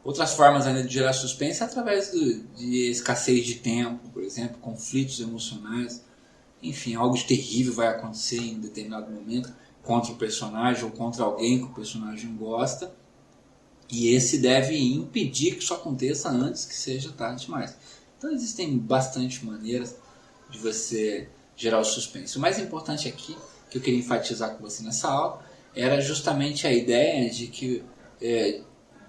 Outras formas ainda de gerar suspense é através de escassez de tempo, por exemplo, conflitos emocionais. Enfim, algo de terrível vai acontecer em determinado momento contra o personagem ou contra alguém que o personagem gosta. E esse deve impedir que isso aconteça antes que seja tarde demais. Então existem bastante maneiras de você gerar o suspense. O mais importante aqui, que eu queria enfatizar com você nessa aula, era justamente a ideia de que,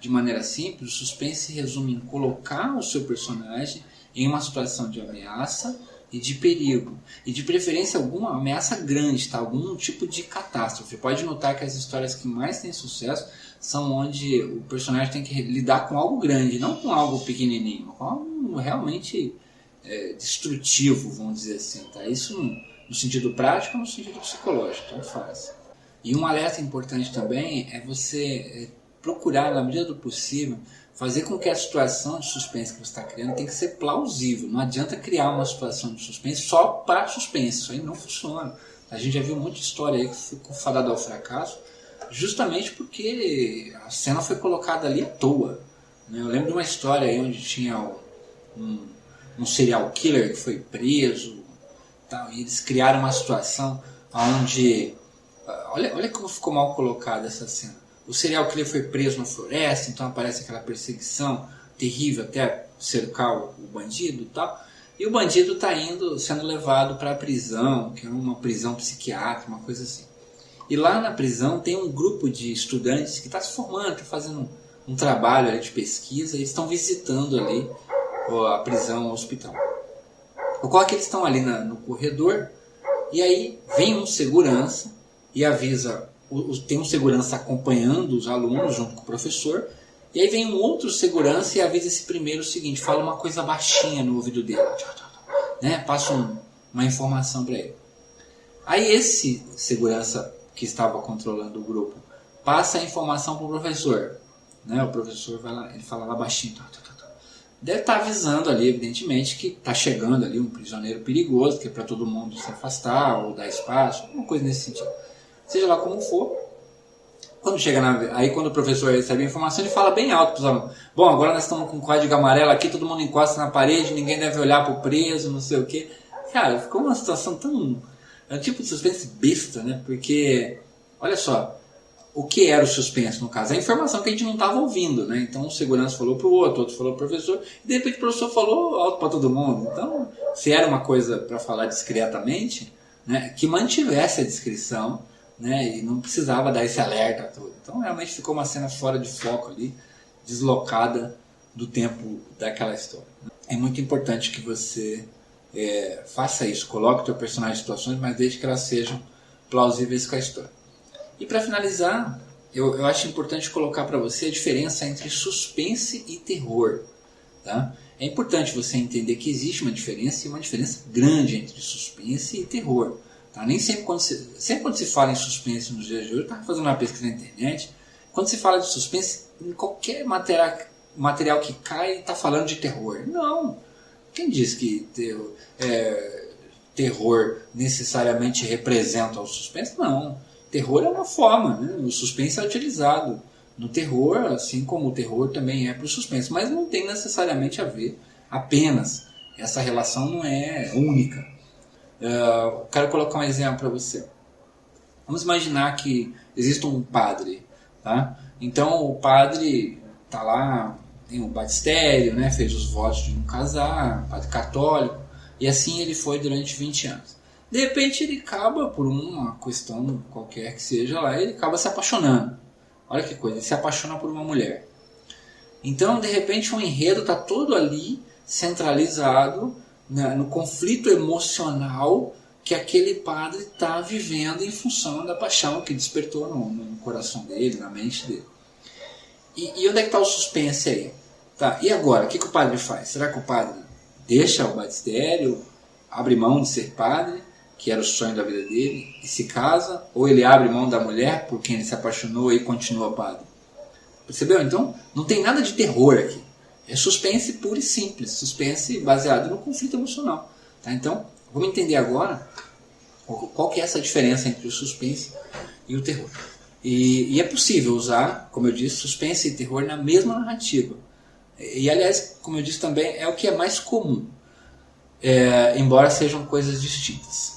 de maneira simples, o suspense se resume em colocar o seu personagem em uma situação de ameaça e de perigo. E de preferência alguma ameaça grande, tá? Algum tipo de catástrofe. Pode notar que as histórias que mais têm sucesso são onde o personagem tem que lidar com algo grande, não com algo pequenininho, com algo realmente destrutivo, vamos dizer assim. Tá? Isso no sentido prático ou no sentido psicológico, tanto faz. E um alerta importante também é você procurar, na medida do possível, fazer com que a situação de suspense que você está criando tem que ser plausível. Não adianta criar uma situação de suspense só para suspense, isso aí não funciona. A gente já viu muita história aí que ficou fadada ao fracasso, justamente porque a cena foi colocada ali à toa. Eu lembro de uma história aí onde tinha um serial killer que foi preso, tal, e eles criaram uma situação onde... Olha como ficou mal colocada essa cena. O serial killer foi preso na floresta, então aparece aquela perseguição terrível até cercar o bandido e tal. E o bandido está sendo levado para a prisão, que é uma prisão psiquiátrica, uma coisa assim. E lá na prisão tem um grupo de estudantes que está se formando, está fazendo um trabalho ali de pesquisa, e estão visitando ali a prisão, o hospital. Ocorre que eles estão ali no corredor, e aí vem um segurança e avisa... Tem um segurança acompanhando os alunos junto com o professor, e aí vem um outro segurança e avisa esse primeiro o seguinte, fala uma coisa baixinha no ouvido dele, né? Passa uma informação para ele. Aí esse segurança que estava controlando o grupo passa a informação para o professor, né? O professor vai lá, ele fala lá baixinho, deve estar avisando ali, evidentemente, que está chegando ali um prisioneiro perigoso, que é para todo mundo se afastar ou dar espaço, alguma coisa nesse sentido. Seja lá como for, quando chega aí quando o professor recebe a informação, ele fala bem alto para os alunos. Bom, agora nós estamos com o código amarelo aqui, todo mundo encosta na parede, ninguém deve olhar para o preso, não sei o quê. Cara, ficou uma situação tão... É um tipo de suspense besta, né? Porque, olha só, o que era o suspense no caso? A informação que a gente não estava ouvindo, né? Então o segurança falou para o outro falou para o professor, e de repente o professor falou alto para todo mundo. Então, se era uma coisa para falar discretamente, né, que mantivesse a descrição, né, e não precisava dar esse alerta todo. Então realmente ficou uma cena fora de foco ali, deslocada do tempo daquela história. É muito importante que você faça isso, coloque o teu personagem em situações, mas deixe que elas sejam plausíveis com a história. E para finalizar, eu acho importante colocar para você a diferença entre suspense e terror. Tá? É importante você entender que existe uma diferença, e uma diferença grande entre suspense e terror. Tá? Nem sempre quando se fala em suspense nos dias de hoje, eu estava fazendo uma pesquisa na internet, quando se fala de suspense, em qualquer material que cai, está falando de terror. Não. Quem diz que terror necessariamente representa o suspense? Não. Terror é uma forma, né? O suspense é utilizado no terror, assim como o terror também é para o suspense, mas não tem necessariamente a ver apenas. Essa relação não é única. Quero colocar um exemplo para você. Vamos imaginar que existe um padre, tá? Então o padre está lá, tem um batistério, né? Fez os votos de não casar, padre católico, e assim ele foi durante 20 anos. De repente ele acaba, por uma questão qualquer que seja lá, ele acaba se apaixonando. Olha que coisa, ele se apaixona por uma mulher. Então de repente o enredo está todo ali centralizado no conflito emocional que aquele padre está vivendo em função da paixão que despertou no coração dele, na mente dele. E onde é que está o suspense aí? Tá, e agora, o que o padre faz? Será que o padre deixa o batistério, abre mão de ser padre, que era o sonho da vida dele, e se casa? Ou ele abre mão da mulher por quem ele se apaixonou e continua padre? Percebeu? Então, não tem nada de terror aqui. É suspense puro e simples, suspense baseado no conflito emocional. Tá? Então, vamos entender agora qual que é essa diferença entre o suspense e o terror. E é possível usar, como eu disse, suspense e terror na mesma narrativa. E aliás, como eu disse também, é o que é mais comum, embora sejam coisas distintas.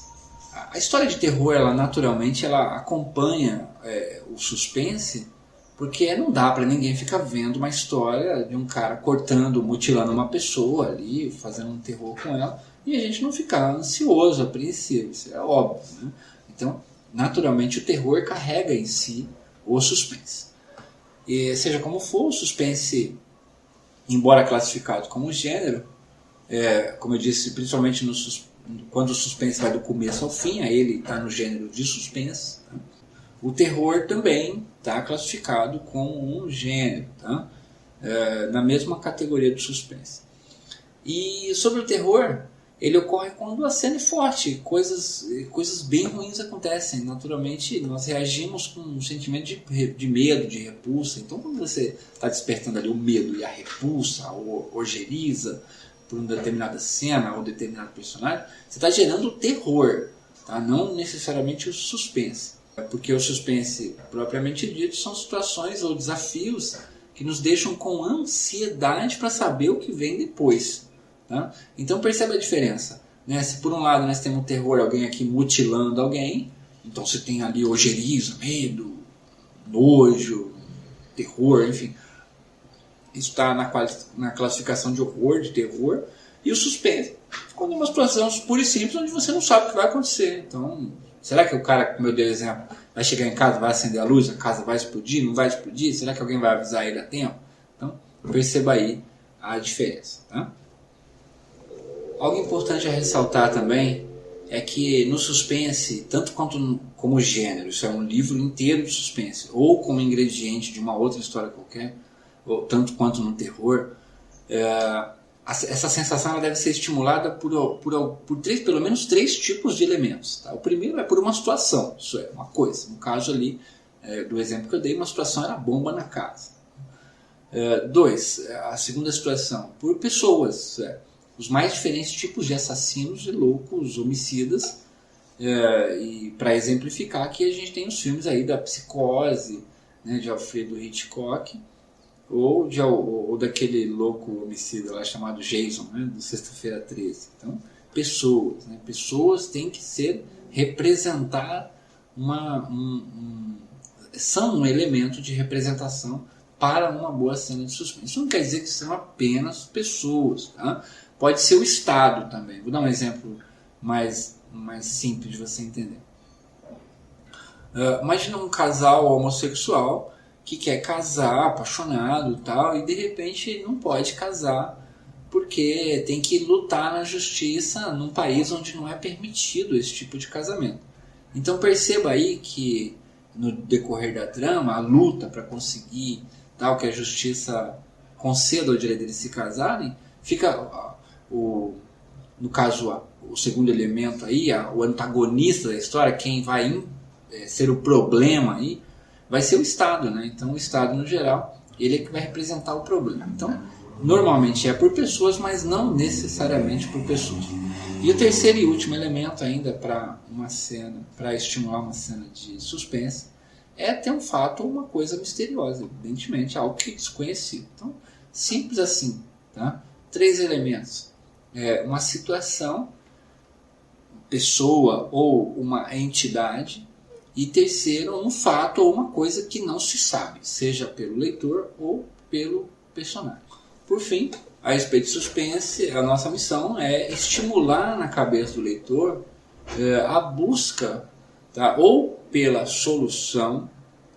A história de terror, ela naturalmente ela acompanha o suspense, porque não dá para ninguém ficar vendo uma história de um cara cortando, mutilando uma pessoa ali, fazendo um terror com ela, e a gente não ficar ansioso, apreensivo, isso é óbvio, né? Então, naturalmente o terror carrega em si o suspense. E seja como for, o suspense, embora classificado como gênero, como eu disse, principalmente quando o suspense vai do começo ao fim, aí ele está no gênero de suspense. Tá? O terror também está classificado como um gênero, tá? Na mesma categoria do suspense. E sobre o terror, ele ocorre quando a cena é forte, coisas bem ruins acontecem. Naturalmente, nós reagimos com um sentimento de medo, de repulsa. Então, quando você está despertando ali o medo e a repulsa, a ojeriza por uma determinada cena ou determinado personagem, você está gerando terror, tá? Não necessariamente o suspense. Porque o suspense, propriamente dito, são situações ou desafios que nos deixam com ansiedade para saber o que vem depois. Tá? Então perceba a diferença, né? Se por um lado nós temos terror, alguém aqui mutilando alguém, então você tem ali ojeriza, medo, nojo, terror, enfim. Isso está na classificação de horror, de terror. E o suspense, quando é uma situação pura e simples, onde você não sabe o que vai acontecer. Então, será que o cara, como eu dei o exemplo, vai chegar em casa, vai acender a luz, a casa vai explodir, não vai explodir? Será que alguém vai avisar ele a tempo? Então, perceba aí a diferença, tá? Algo importante a ressaltar também é que no suspense, tanto quanto como gênero, isso é um livro inteiro de suspense, ou como ingrediente de uma outra história qualquer, ou tanto quanto no terror, essa sensação ela deve ser estimulada por pelo menos três tipos de elementos. Tá? O primeiro é por uma situação, isso é, uma coisa. No caso ali, do exemplo que eu dei, uma situação era a bomba na casa. Dois, a segunda situação, por pessoas, os mais diferentes tipos de assassinos e loucos, homicidas, e para exemplificar aqui a gente tem os filmes aí da Psicose, né, de Alfredo Hitchcock, ou daquele louco homicida lá chamado Jason, né, do Sexta-feira 13. Então, pessoas, né, pessoas têm que representar são um elemento de representação para uma boa cena de suspense. Isso não quer dizer que são apenas pessoas, tá? Pode ser o Estado também. Vou dar um exemplo mais simples de você entender. Imagina um casal homossexual que quer casar, apaixonado e tal, e de repente não pode casar porque tem que lutar na justiça num país onde não é permitido esse tipo de casamento. Então perceba aí que no decorrer da trama, a luta para conseguir tal que a justiça conceda o direito deles se casarem, fica no caso o segundo elemento aí, o antagonista da história, quem vai ser o problema aí, vai ser o Estado, né? Então o Estado no geral, ele é que vai representar o problema. Então, normalmente é por pessoas, mas não necessariamente por pessoas. E o terceiro e último elemento ainda para estimular uma cena de suspense, é ter um fato ou uma coisa misteriosa, evidentemente, algo que é desconhecido. Então, simples assim, tá? 3 elementos. Uma situação, pessoa ou uma entidade, e terceiro, um fato ou uma coisa que não se sabe, seja pelo leitor ou pelo personagem. Por fim, a respeito de suspense, a nossa missão é estimular na cabeça do leitor a busca, tá? Ou pela solução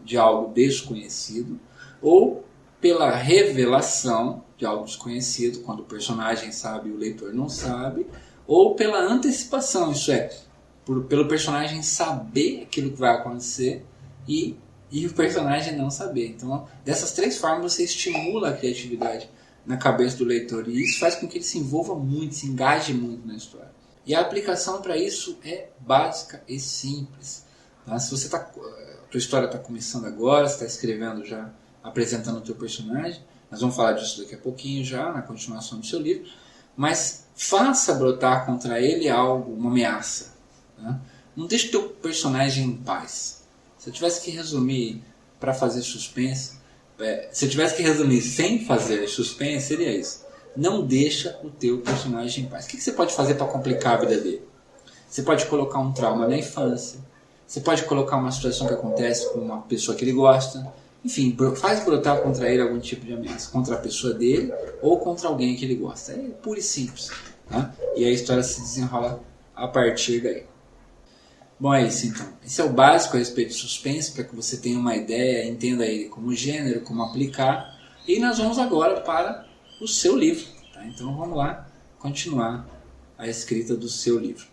de algo desconhecido, ou pela revelação de algo desconhecido, quando o personagem sabe e o leitor não sabe, ou pela antecipação, isso é, pelo personagem saber aquilo que vai acontecer e o personagem não saber. Então, dessas 3 formas você estimula a criatividade na cabeça do leitor e isso faz com que ele se envolva muito, se engaje muito na história. E a aplicação para isso é básica e simples. Tá? Se você a tua história está começando agora, você está escrevendo já, apresentando o teu personagem, nós vamos falar disso daqui a pouquinho já, na continuação do seu livro, mas faça brotar contra ele algo, uma ameaça. Tá? Não deixe o teu personagem em paz. Se eu tivesse que resumir para fazer suspense, se eu tivesse que resumir sem fazer suspense, seria isso. Não deixa o teu personagem em paz. O que você pode fazer para complicar a vida dele? Você pode colocar um trauma na infância. Você pode colocar uma situação que acontece com uma pessoa que ele gosta. Enfim, faz brotar contra ele algum tipo de ameaça. Contra a pessoa dele ou contra alguém que ele gosta. É puro e simples. Tá? E a história se desenrola a partir daí. Bom, é isso então. Esse é o básico a respeito de suspense, para que você tenha uma ideia, entenda ele como gênero, como aplicar. E nós vamos agora para o seu livro. Tá? Então vamos lá continuar a escrita do seu livro.